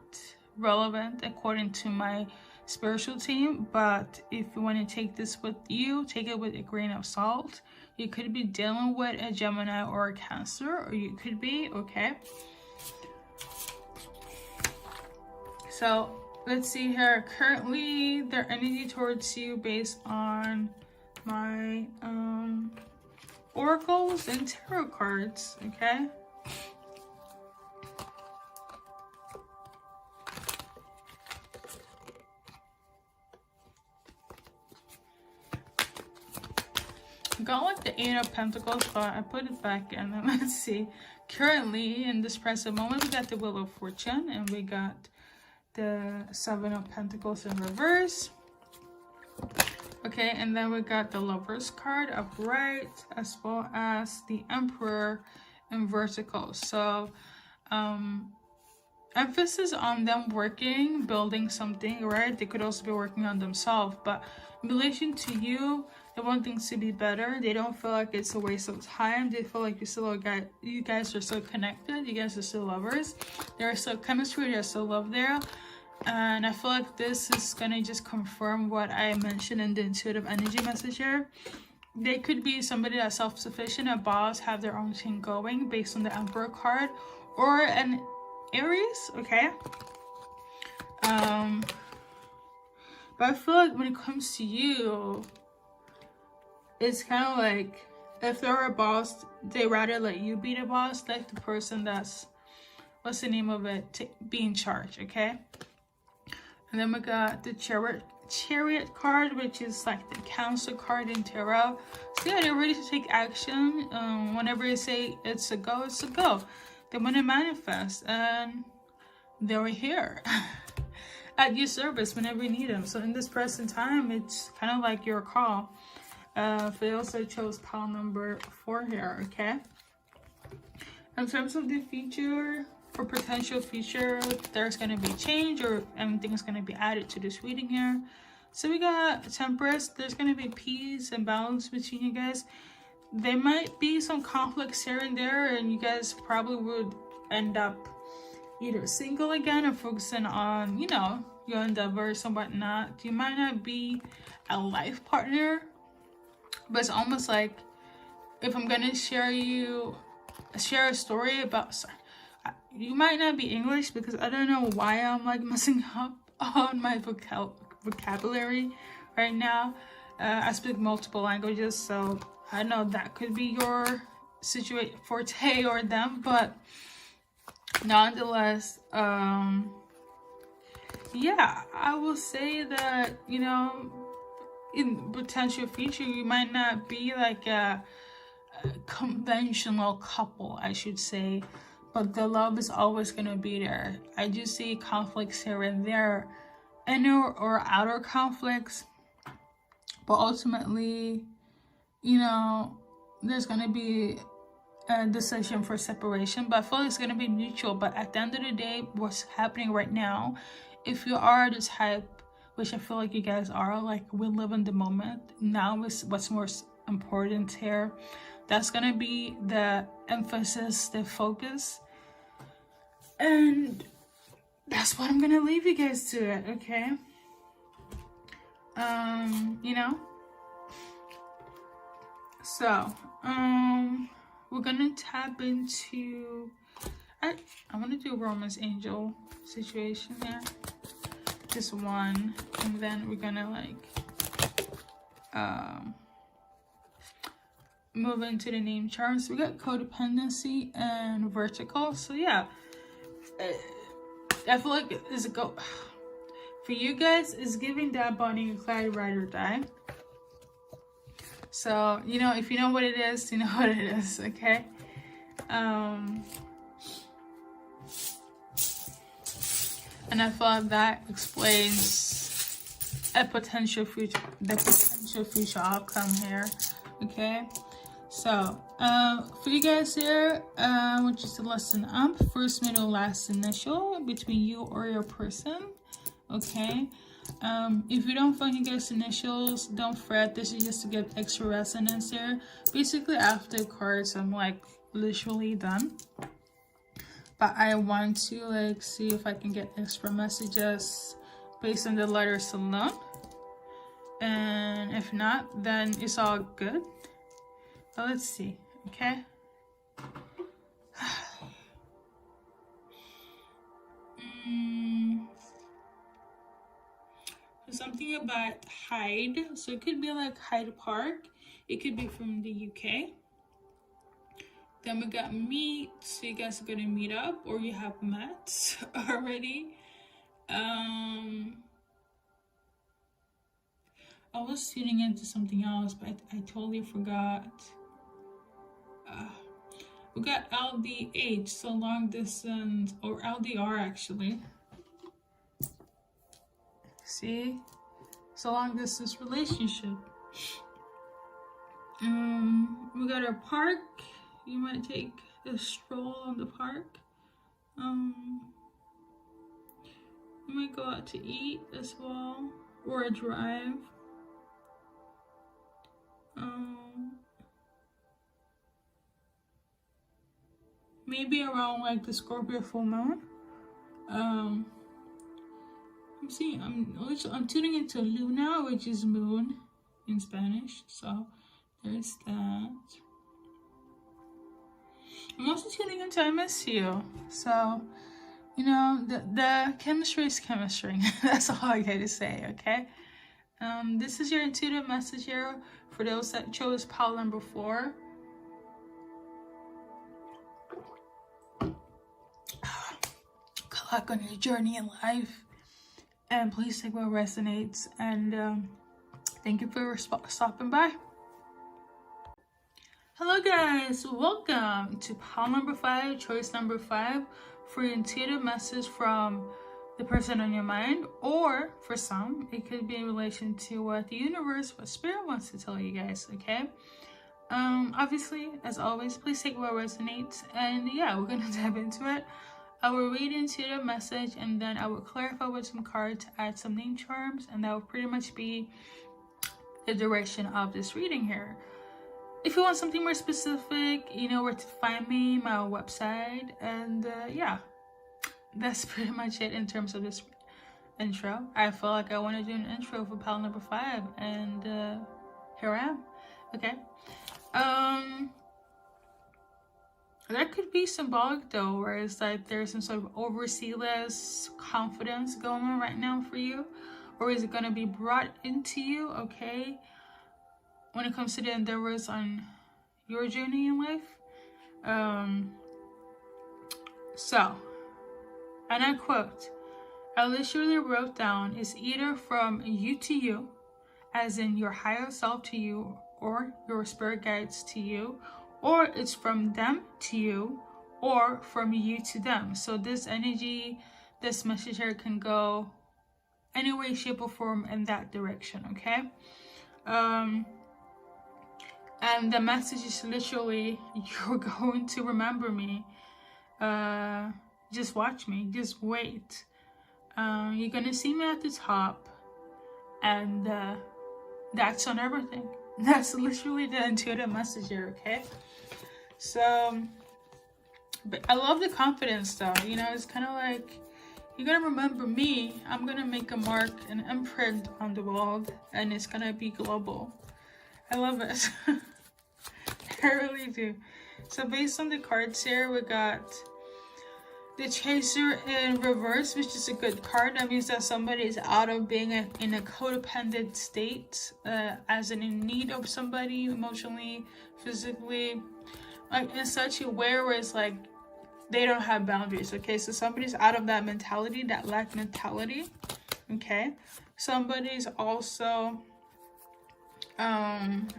relevant according to my spiritual team, but if you want to take this with you, take it with a grain of salt. You could be dealing with a Gemini or a Cancer, or you could be, okay? So let's see here. Currently their energy towards you based on my oracles and tarot cards, okay? I got like the 8 of Pentacles, but I put it back in. And let's see. Currently, in this present moment, we got the Wheel of Fortune, and we got the 7 of Pentacles in reverse. Okay, and then we got the Lover's card upright, as well as the Emperor in vertical. So, emphasis on them working, building something, right? They could also be working on themselves, but in relation to you, they want things to be better. They don't feel like it's a waste of time. They feel like you guys are still connected. You guys are still lovers. There's still chemistry. There's still love there. And I feel like this is going to just confirm what I mentioned in the intuitive energy message here. They could be somebody that's self-sufficient, a boss, have their own thing going based on the Emperor card, or an Aries, okay? But I feel like when it comes to you, it's kind of like if they're a boss, they rather let you be the boss, like the person that's, what's the name of it, be in charge, okay? And then we got the Chariot card, which is like the Council card in tarot. So yeah, they're ready to take action. Whenever they say it's a go, it's a go. They want to manifest, and they're here at your service whenever you need them. So in this present time, it's kind of like your call. They also chose pile number 4 here, okay? In terms of the future, or potential future, there's going to be change, or everything's going to be added to this reading here. So we got Temperance. There's going to be peace and balance between you guys. There might be some conflicts here and there, and you guys probably would end up either single again or focusing on, you know, your endeavors and whatnot. You might not be a life partner, but it's almost like if I'm gonna share a story about, sorry, you might not be English because I don't know why I'm like messing up on my vocabulary right now. I speak multiple languages, so I know that could be your forte or them, but nonetheless, yeah, I will say that, you know, in potential future, you might not be like a conventional couple, I should say, but the love is always going to be there. I do see conflicts here and there, inner or outer conflicts, but ultimately, you know, there's going to be a decision for separation, but I feel like it's going to be mutual. But at the end of the day, what's happening right now, if you are the type, which I feel like you guys are, like, we live in the moment, now is what's more important here. That's going to be the emphasis, the focus, and that's what I'm going to leave you guys to it, okay? You know, so we're gonna tap into, I want to do Romance Angel situation there, just one, and then we're gonna like move into the name charts. We got codependency and vertical. So yeah, I feel like it's a go for you guys. Is giving that Bonnie and Clyde ride or die. So, you know, if you know what it is, you know what it is, okay? And I feel like that explains the potential future outcome here. Okay, so for you guys here, I want you to listen up. First, middle, last initial between you or your person. Okay, if you don't find you guys initials, don't fret. This is just to get extra resonance here. Basically, after cards, I'm like literally done. But I want to like see if I can get extra messages based on the letters alone. And if not, then it's all good. But let's see, okay? Something about Hyde. So it could be like Hyde Park. It could be from the UK. Then we got meet. So you guys are gonna meet up, or you have met already. I was tuning into something else, but I totally forgot. We got LDH, so long distance, or LDR actually. See? So long distance relationship. We got a park. You might take a stroll on the park. You might go out to eat as well, or a drive. Maybe around like the Scorpio full moon. I'm tuning into Luna, which is moon in Spanish. So there's that. I'm also tuning into I miss you. So, you know, the chemistry is chemistry. That's all I got to say, okay? This is your intuitive message here for those that chose pile number 4. Good luck on your journey in life. And please take what resonates. And thank you for stopping by. Hello guys, welcome to pile number 5, choice number 5 for your intuitive message from the person on your mind, or for some, it could be in relation to what the universe, what spirit wants to tell you guys, okay? Obviously, as always, please take what resonates, and yeah, we're gonna dive into it. I will read into the message, and then I will clarify with some cards, add some name charms, and that will pretty much be the duration of this reading here. If you want something more specific, you know where to find me, my website, and yeah, that's pretty much it in terms of this intro. I feel like I want to do an intro for pile number 5, and here I am. Okay. That could be symbolic though, where it's like there's some sort of overseas confidence going on right now for you, or is it going to be brought into you, okay, when it comes to the endeavors on your journey in life. So, and I quote, I literally wrote down, it's either from you to you, as in your higher self to you, or your spirit guides to you, or it's from them to you, or from you to them. So this energy, this message here can go any way, shape, or form in that direction, okay? And the message is literally, you're going to remember me. Just watch me, just wait. You're gonna see me at the top, and that's on everything. That's literally the intuitive message here, okay? So, but I love the confidence though, you know, it's kind of like, you're gonna remember me, I'm gonna make a mark, an imprint on the world, and it's gonna be global. I love it. I really do. So based on the cards here, we got the Chaser in reverse, which is a good card. That means that somebody is out of being in a codependent state, as in need of somebody emotionally, physically, like in such a way where it's like they don't have boundaries, okay? So somebody's out of that mentality, that lack mentality, okay? Somebody's also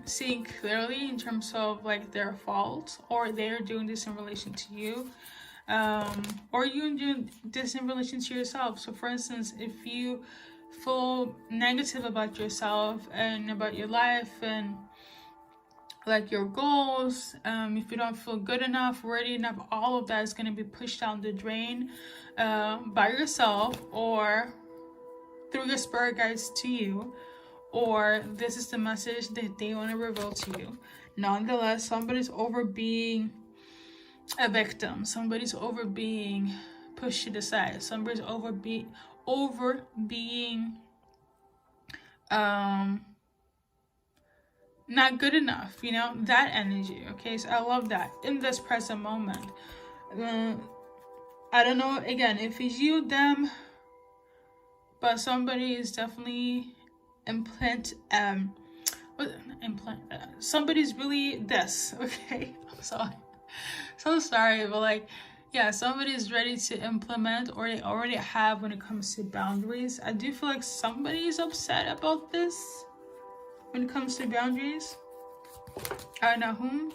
seeing clearly in terms of like their faults, or they're doing this in relation to you. or you do this in relation to yourself. So for instance, if you feel negative about yourself and about your life and like your goals, if you don't feel good enough, worthy enough, all of that is going to be pushed down the drain by yourself or through your spirit guides to you, or this is the message that they want to reveal to you. Nonetheless, somebody's over being a victim, somebody's over being pushed to the side, somebody's over being not good enough, you know, that energy. Okay, so I love that in this present moment. I don't know, again, if it's you, them, but somebody is definitely somebody's really this. Okay, I'm sorry, so sorry, but like, yeah, somebody's ready to implement, or they already have when it comes to boundaries. I do feel like somebody's upset about this when it comes to boundaries. I don't know whom,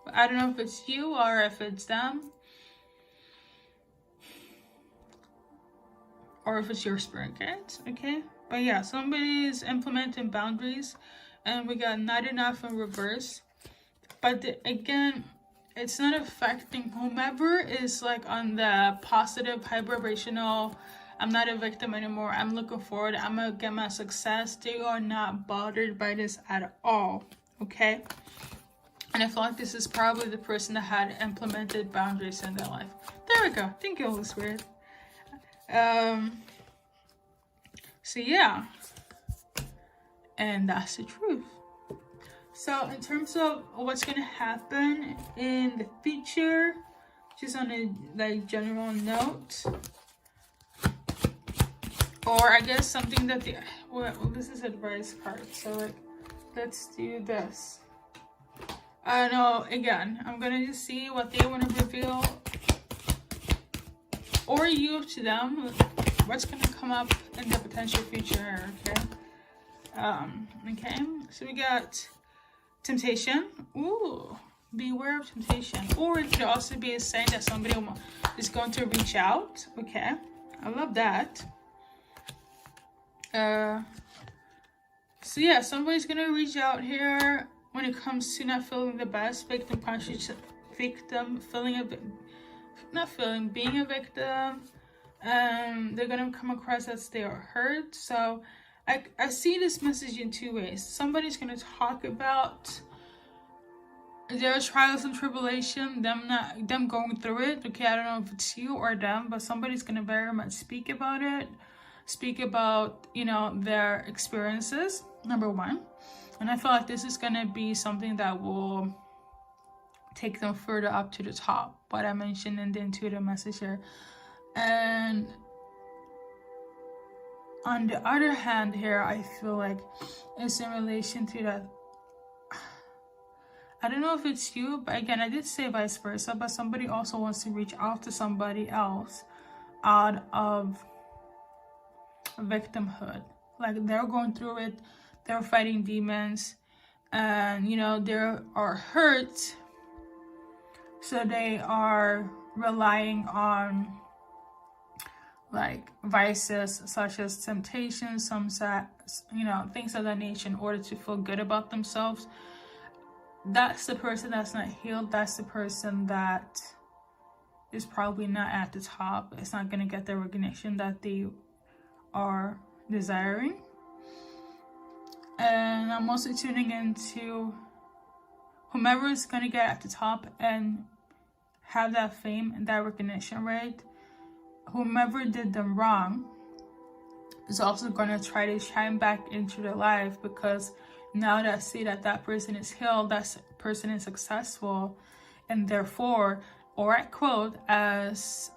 but I don't know if it's you or if it's them, or if it's your spirit guides. Okay, but yeah, somebody's implementing boundaries, and we got not enough in reverse. But again, it's not affecting whomever is like on the positive, high vibrational, I'm not a victim anymore, I'm looking forward, I'm gonna get my success. They are not bothered by this at all. Okay, and I feel like this is probably the person that had implemented boundaries in their life. There we go. Thank you, Holy Spirit. So yeah, and that's the truth. So in terms of what's gonna happen in the future, just on a like general note, or I guess something that well, this is advice card. So like, let's do this. I know, again, I'm gonna just see what they want to reveal, or you to them, what's gonna come up in the potential future. Okay. Okay. So we got temptation. Ooh, beware of temptation. Or it could also be a sign that somebody is going to reach out. Okay, I love that. So yeah, somebody's gonna reach out here when it comes to not feeling the best, being a victim. They're gonna come across as they are hurt. So I see this message in two ways. Somebody's gonna talk about their trials and tribulation, them going through it. Okay, I don't know if it's you or them, but somebody's gonna very much speak about it, speak about, you know, their experiences, number one. And I feel like this is gonna be something that will take them further up to the top, what I mentioned in the intuitive message here. And on the other hand here, I feel like it's in relation to that, I don't know if it's you, but again, I did say vice versa, but somebody also wants to reach out to somebody else out of victimhood. Like, they're going through it, they're fighting demons, and, you know, they are hurt, so they are relying on like vices such as temptation, you know, things of that nature in order to feel good about themselves. That's the person that's not healed. That's the person that is probably not at the top. It's not going to get the recognition that they are desiring. And I'm also tuning into whomever is going to get at the top and have that fame and that recognition, right? Whomever did them wrong is also going to try to shine back into their life, because now that I see that that person is healed, that person is successful, and therefore, or I quote as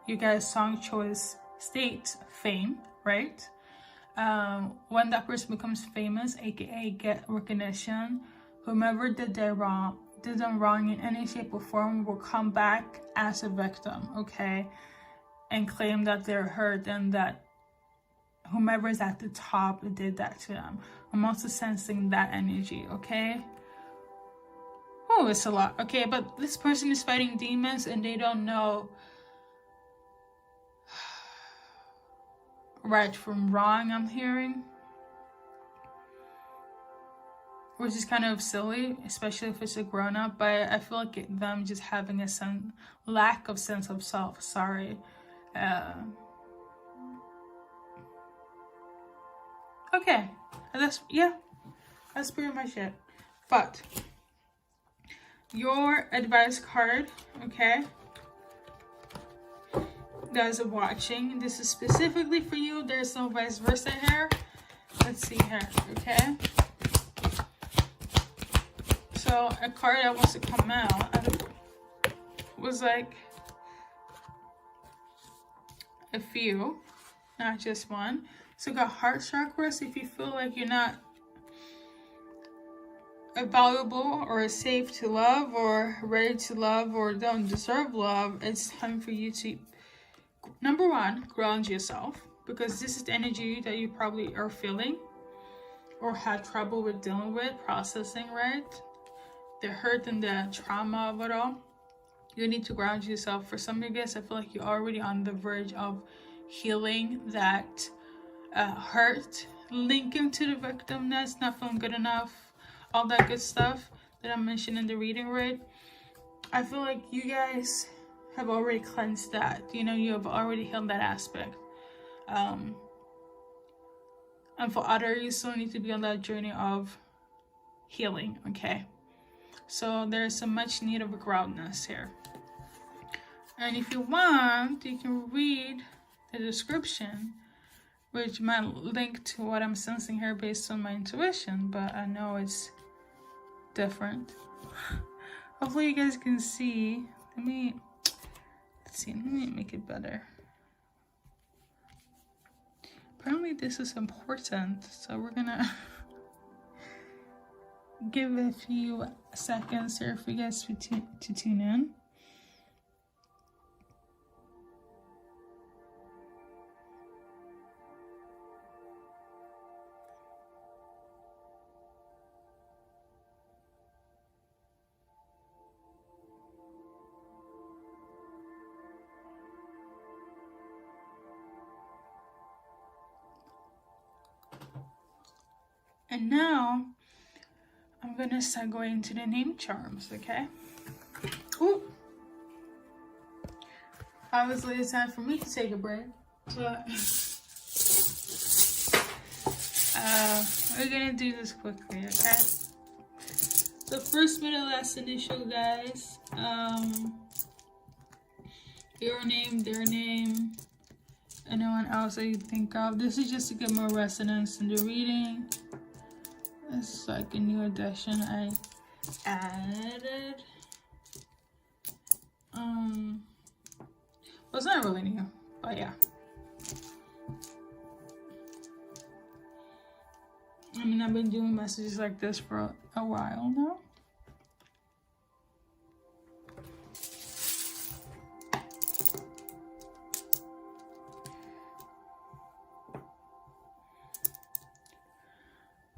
you guys' song choice states, fame, right? When that person becomes famous, aka get recognition, whomever did them wrong in any shape or form will come back as a victim, okay, and claim that they're hurt and that whomever is at the top did that to them. I'm also sensing that energy, okay? know it's a lot, okay? But this person is fighting demons and they don't know right from wrong, I'm hearing. Which is kind of silly, especially if it's a grown-up, but I feel like them just having a lack of sense of self, sorry. Okay, that's pretty much it. But your advice card, okay, guys are watching, this is specifically for you. There's no vice versa here. Let's see here, okay? So a card that wants to come out was like a few, not just one. So got heart chakras. If you feel like you're not valuable or safe to love or ready to love or don't deserve love, it's time for you to, number one, ground yourself, because this is the energy that you probably are feeling or had trouble with dealing with, processing, right? The hurt and the trauma of it all. You need to ground yourself. For some of you guys, I feel like you're already on the verge of healing that hurt, linking to the victimness, not feeling good enough, all that good stuff that I mentioned in the reading, right? I feel like you guys have already cleansed that. You know, you have already healed that aspect. And for others, you still need to be on that journey of healing, okay? So there's some much need of a groundness here. And if you want, you can read the description, which might link to what I'm sensing here based on my intuition, but I know it's different. Hopefully you guys can see. Let me make it better. Apparently this is important, so we're gonna give a few seconds here for you guys to tune in. And now I'm gonna start going into the name charms, okay? Ooh. Obviously it's time for me to take a break, but we're gonna do this quickly, okay? The first, middle, last initial, guys. Your name, their name, anyone else that you think of. This is just to get more resonance in the reading. It's like a new addition I added. Well, it's not really new, but yeah. I mean, I've been doing messages like this for a while now.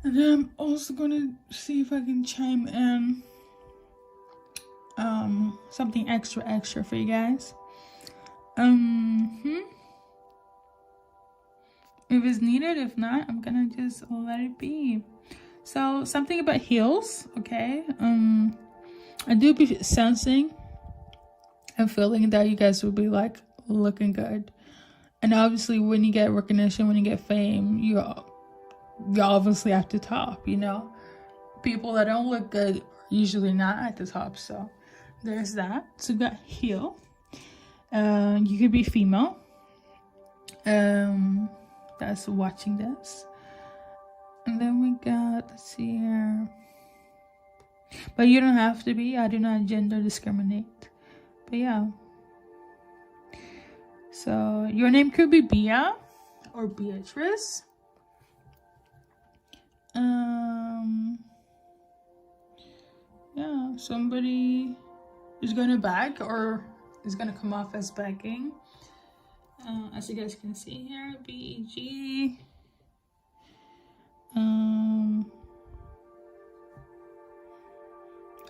And then I'm also going to see if I can chime in something extra for you guys. If it's needed, if not, I'm gonna just let it be. So something about heels, okay? I do be sensing and feeling that you guys will be like looking good. And obviously when you get recognition, when you get fame, you obviously at the top, you know. People that don't look good are usually not at the top, so there's that. So we got heel. You could be female. That's watching this. And then we got, let's see here. But you don't have to be. I do not gender discriminate. But yeah. So your name could be Bia or Beatrice. Yeah, somebody is gonna beg or is gonna come off as begging. As you guys can see here, BEG.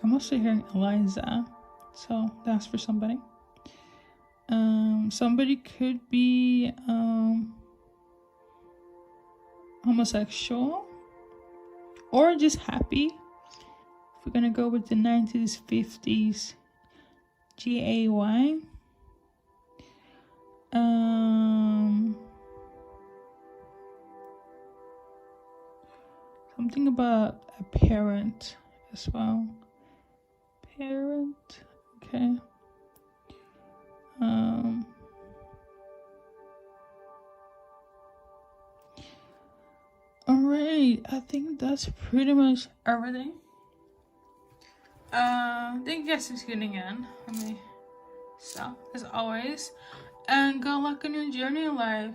I'm also hearing Eliza, so that's for somebody. Somebody could be homosexual or just happy. If we're gonna go with the 90s, 50s, GAY. Something about a parent as well. Parent, okay. Alright, I think that's pretty much everything. Thank you guys for tuning in. So, as always, and good luck on your journey in life.